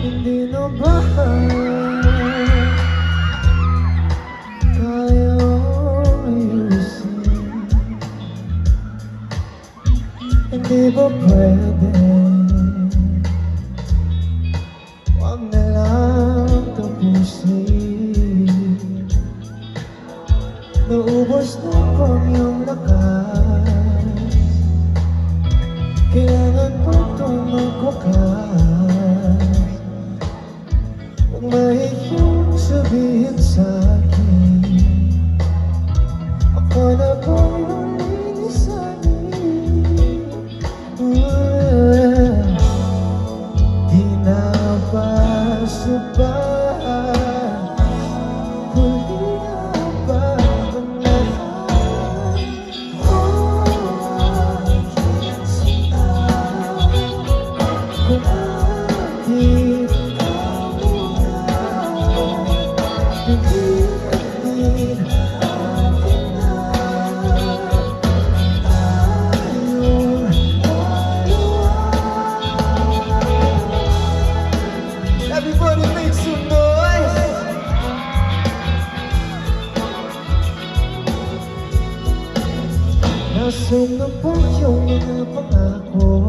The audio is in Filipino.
Hindi na ba kaya ayusin? Hindi ba pwede wag na lang tapusin? Naubos na pang iyong lakas, kailangan pa itong magwakas. Huwag mahihiyong sabihin sa'kin ako na ba'y nalilisanin? Di na ba sapat? Huli na ba ang lahat? Aking sinta, kung bakit everybody make some noise. Nasaan na ba yung mga pangako?